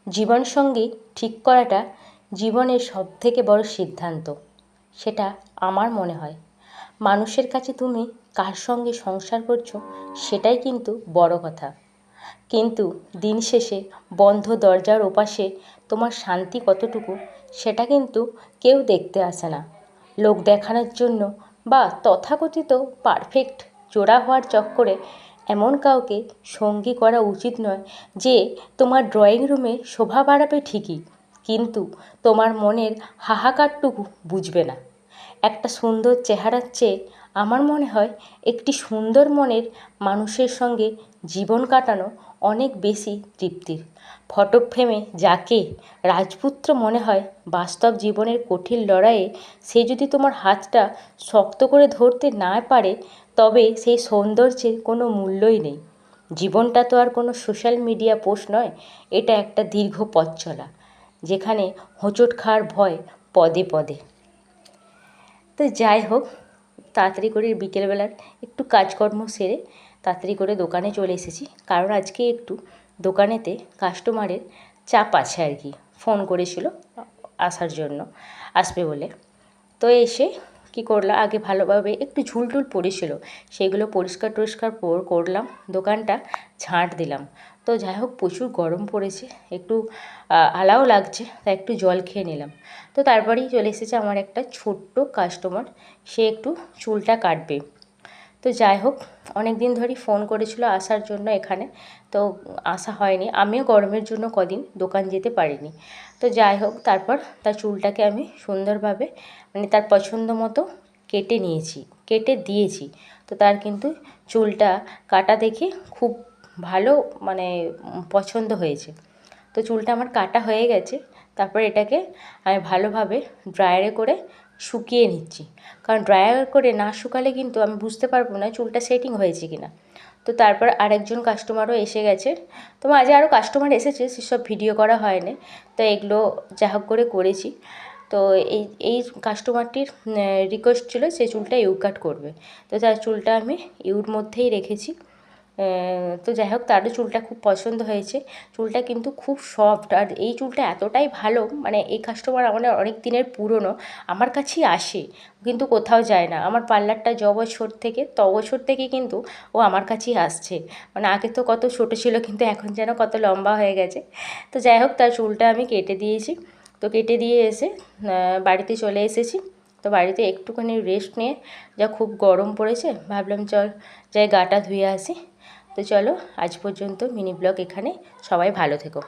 জীবনসঙ্গী ঠিক করাটা জীবনের সবথেকে বড় সিদ্ধান্ত। সেটা আমার মনে হয়। মানুষের কাছে তুমি কার সঙ্গে সংসার করছো সেটাই কিন্তু বড় কথা। কিন্তু দিন শেষে বন্ধ দরজার ওপাশে তোমার শান্তি কতটুকু সেটা কিন্তু কেউ দেখতে আসে না। লোক দেখানোর জন্য বা তথাকথিত পারফেক্ট জোড়া হওয়ার চক্করে এমন কাউকে সঙ্গী করা উচিত নয় যে তোমার ড্রয়িং রুমে শোভা বাড়াবে ঠিকই, কিন্তু তোমার মনের হাহাকারটুকু বুঝবে না। একটা সুন্দর চেহারার চেয়ে আমার মনে হয় একটি সুন্দর মনের মানুষের সঙ্গে জীবন কাটানো অনেক বেশি তৃপ্তির। ফটো ফ্রেমে যাকে রাজপুত্র মনে হয়, বাস্তব জীবনের কঠিন লড়াইয়ে সে যদি তোমার হাতটা শক্ত করে ধরতে না পারে, তবে সেই সৌন্দর্যের কোনো মূল্যই নেই। জীবনটা তো আর কোনো সোশ্যাল মিডিয়া পোস্ট নয়, এটা একটা দীর্ঘ পথ চলা, যেখানে হোঁচট খাওয়ার ভয় পদে পদে। তো যাই হোক, তাড়াতাড়ি করে বিকেলবেলার একটু কাজকর্ম সেরে তাড়াতাড়ি করে দোকানে চলে এসেছি, কারণ আজকে একটু দোকানেতে কাস্টমারের চাপ আছে আর কি। ফোন করেছিল আসার জন্য, আসবে বলে। তো এসে কি করলাম, আগে ভালোভাবে একটু ঝুলটুল পড়েছিল, সেগুলো পরিষ্কার টরিষ্কার করলাম, দোকানটা ঝাঁট দিলাম। তো যাই হোক, প্রচুর গরম পড়েছে, একটু আলাও লাগছে, তাই একটু জল খেয়ে নিলাম। তো তারপরেই চলে এসেছে আমার একটা ছোট্ট কাস্টমার, সে একটু চুলটা কাটবে। তো যাই হোক, অনেক দিন ধরেই ফোন করেছিল আসার জন্য এখানে, তো আসা হয়নি। আমিও গরমের জন্য কদিন দোকান যেতে পারিনি। তো যাই হোক, তারপর তার চুলটাকে আমি সুন্দরভাবে মানে তার পছন্দ মতো কেটে নিয়েছি, কেটে দিয়েছি। তো তার কিন্তু চুলটা কাটা দেখে খুব ভালো মানে পছন্দ হয়েছে। তো চুলটা আমার কাটা হয়ে গেছে। তারপর এটাকে আমি ভালোভাবে ড্রায়ারে করে শুকিয়ে নিচ্ছি, কারণ ড্রায়ার করে না শুকালে কিন্তু আমি বুঝতে পারবো না চুলটা সেটিং হয়েছে কি না। তো তারপর আরেকজন কাস্টমারও এসে গেছে। তো মাঝে আরও কাস্টমার এসেছে, সেসব ভিডিও করা হয়নি, তো এগুলো যা হোক করে করেছি। তো এই কাস্টমারটির রিকোয়েস্ট ছিল সে চুলটা ইউ কাট করবে, তো তার চুলটা আমি ইউর মধ্যেই রেখেছি। তো যাই হোক, তারও চুলটা খুব পছন্দ হয়েছে। চুলটা কিন্তু খুব সফট, আর এই চুলটা এতটাই ভালো, মানে এই কাস্টমার আমাদের অনেক দিনের পুরনো, আমার কাছেই আসে, কিন্তু কোথাও যায় না। আমার পার্লারটা বছর থেকে বছর থেকে কিন্তু ও আমার কাছেই আসছে। মানে আগে তো কত ছোটো ছিল, কিন্তু এখন যেন কত লম্বা হয়ে গেছে। তো যাই হোক, তার চুলটা আমি কেটে দিয়েছি। তো কেটে দিয়ে এসে বাড়িতে চলে এসেছি। তো বাড়িতে একটুখানি রেস্ট নিয়ে, যা খুব গরম পড়েছে, ভাবলাম চল যাই গাটা ধুয়ে আসি। তো চলো, আজ পর্যন্ত মিনি ব্লগ এখানে। সবাই ভালো থেকো।